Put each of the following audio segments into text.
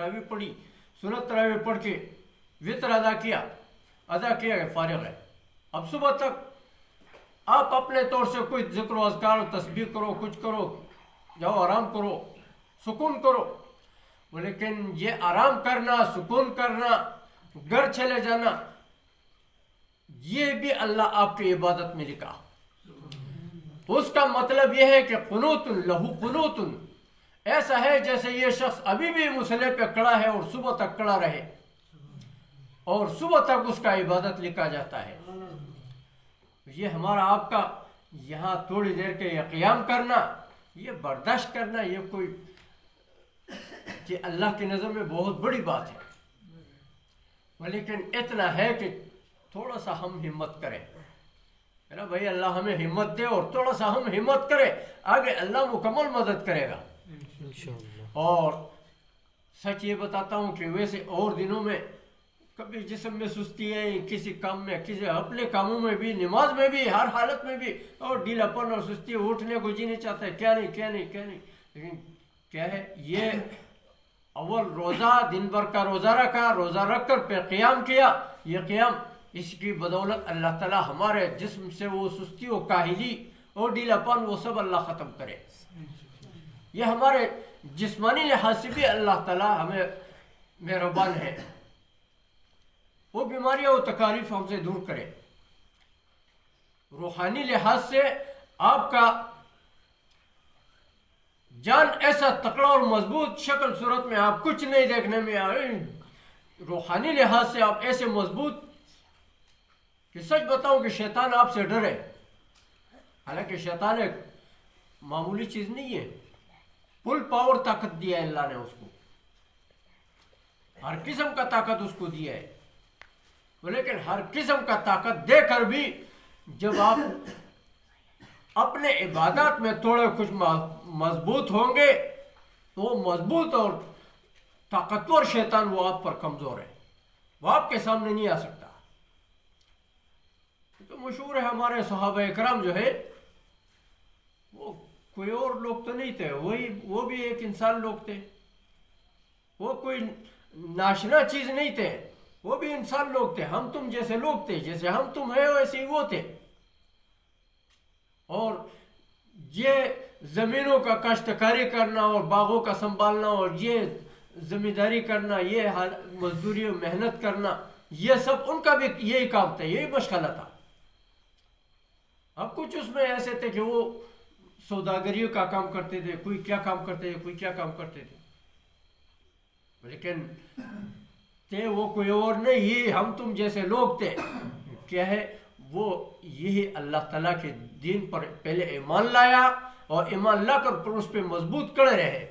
तरावी पढ़ी, सुन्नत तरावी पढ़ के वितर अदा किया कि फारिग है। अब सुबह तक आप अपने तौर से कुछ जिक्र अज़कार तस्बीह करो, कुछ करो, जाओ आराम करो, सुकून करो। लेकिन ये आराम करना, सुकून करना, घर चले जाना, ये भी अल्लाह आपकी इबादत में लिखा। उसका मतलब यह है कि कुनूतुन लहू कुनूतुन, ऐसा है जैसे ये शख्स अभी भी मुसल्ले पे खड़ा है और सुबह तक खड़ा रहे और सुबह तक उसका इबादत लिखा जाता है। ये हमारा आपका यहाँ थोड़ी देर के ये क़ियाम करना, ये बर्दाश्त करना, ये कोई कि अल्लाह की नज़र में बहुत बड़ी बात है। लेकिन इतना है कि थोड़ा सा हम हिम्मत करें, है ना भाई, अल्लाह हमें हिम्मत दे और थोड़ा सा हम हिम्मत करें, आगे अल्लाह मुकम्मल मदद करेगा इंशाअल्लाह। और सच ये बताता हूँ कि वैसे और दिनों में कभी जिस्म में सुस्ती है, किसी काम में, किसी अपने कामों में भी, नमाज में भी, हर हालत में भी, और ढीलापन और सुस्ती, उठने को जी नहीं चाहता है, क्या नहीं। लेकिन क्या है, ये अव्वल रोज़ा, दिन भर का रोज़ा रखा, रोज़ा रख कर पे क़ियाम किया, ये क़ियाम, इसकी बदौलत अल्लाह ताला हमारे जिस्म से वो सुस्ती और काहिली और ढीलापन वो सब अल्लाह ख़त्म करे। ये हमारे जिस्मानी लिहाज से भी अल्लाह ताला हमें मेहरबान है, वो बीमारियाँ और तकालीफ हमसे दूर करे। रूहानी लिहाज से आपका जान ऐसा तकड़ा और मजबूत, शक्ल सूरत में आप कुछ नहीं देखने में आए, रूहानी लिहाज से आप ऐसे मजबूत कि सच बताऊं कि शैतान आपसे डरे। हालांकि शैतान एक मामूली चीज नहीं है, फुल पावर ताकत दिया है अल्लाह ने उसको, हर किस्म का ताकत उसको दिया है। लेकिन हर किस्म का ताकत देकर भी जब आप अपने इबादत में थोड़े कुछ मजबूत होंगे तो वो मजबूत और ताकतवर शैतान वो आप पर कमजोर है, वो आपके सामने नहीं आ सकता। तो मशहूर है हमारे सहाबा इकराम जो है वो कोई और लोग तो नहीं थे, वो भी एक इंसान लोग थे, वो कोई नाशना चीज नहीं थे, वो भी इंसान लोग थे, हम तुम जैसे लोग थे, जैसे हम तुम है वैसे ही वो थे। और ये जमीनों का काश्तकारी करना और बागों का संभालना और ये जिम्मेदारी करना, ये मजदूरी और मेहनत करना, ये सब उनका भी यही काम था, यही मशगला था। अब कुछ उसमें ऐसे थे कि वो सौदागरियों का काम करते थे, कोई क्या काम करते थे, कोई क्या काम करते थे, लेकिन थे वो कोई और नहीं, ये हम तुम जैसे लोग थे। क्या है वो, यही अल्लाह ताला के दीन पर पहले ईमान लाया और ईमान लाकर फिर उस पर मजबूत खड़े रहे।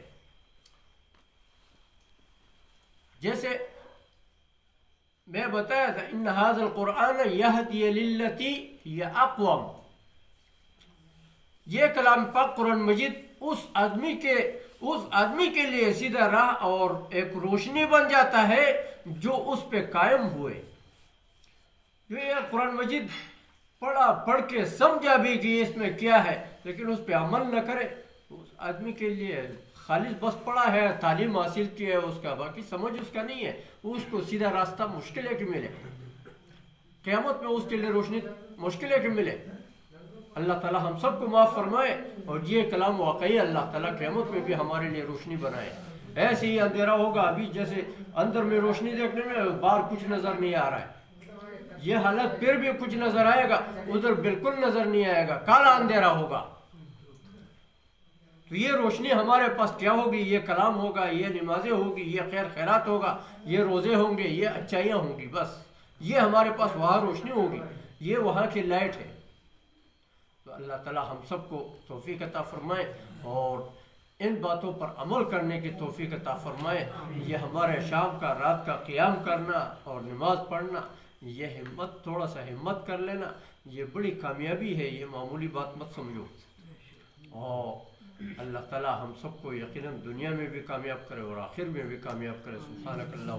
जैसे मैं बताया था, इन्न हाज़ल कुरान यहदी लिल्लती हिय अक़वम, ये कलाम पाक कुरान मजीद उस आदमी के लिए सीधा राह और एक रोशनी बन जाता है जो उस पे कायम हुए। जो ये कुरान मजीद पढ़ के समझा भी कि इसमें क्या है, लेकिन उस पे अमल न करे, उस आदमी के लिए खालिस बस पढ़ा है, तालीम हासिल की है उसका, बाकी समझ उसका नहीं है, उसको सीधा रास्ता मुश्किल है कि मिले, क़यामत में उसके लिए रोशनी मुश्किल है कि मिले। अल्लाह ताला हम सबको माफ़ फरमाए और ये कलाम वाकई अल्लाह ताला क़यामत में भी हमारे लिए रोशनी बनाए। ऐसे ही अंधेरा होगा, अभी जैसे अंदर में रोशनी देखने में बाहर कुछ नज़र नहीं आ रहा है, ये हालत फिर भी कुछ नज़र आएगा, उधर बिल्कुल नज़र नहीं आएगा, काला अंधेरा होगा। तो ये रोशनी हमारे पास क्या होगी, ये कलाम होगा, ये नमाजें होगी, ये खैर खैरात होगा, ये रोज़े होंगे, ये अच्छाइयाँ होंगी, बस ये हमारे पास वहाँ रोशनी होगी, ये वहाँ की लाइट है। तो अल्लाह ताला हम सबको तौफीक अता फरमाए और इन बातों पर अमल करने की तौफीक अता फरमाए। ये हमारे शाम का, रात का क़ियाम करना और नमाज पढ़ना, ये हिम्मत, थोड़ा सा हिम्मत कर लेना, ये बड़ी कामयाबी है, ये मामूली बात मत समझो। और अल्लाह ताला हम सबको यकीनन दुनिया में भी कामयाब करे और आखिर में भी कामयाब करे। सुब्हानक अल्लाह।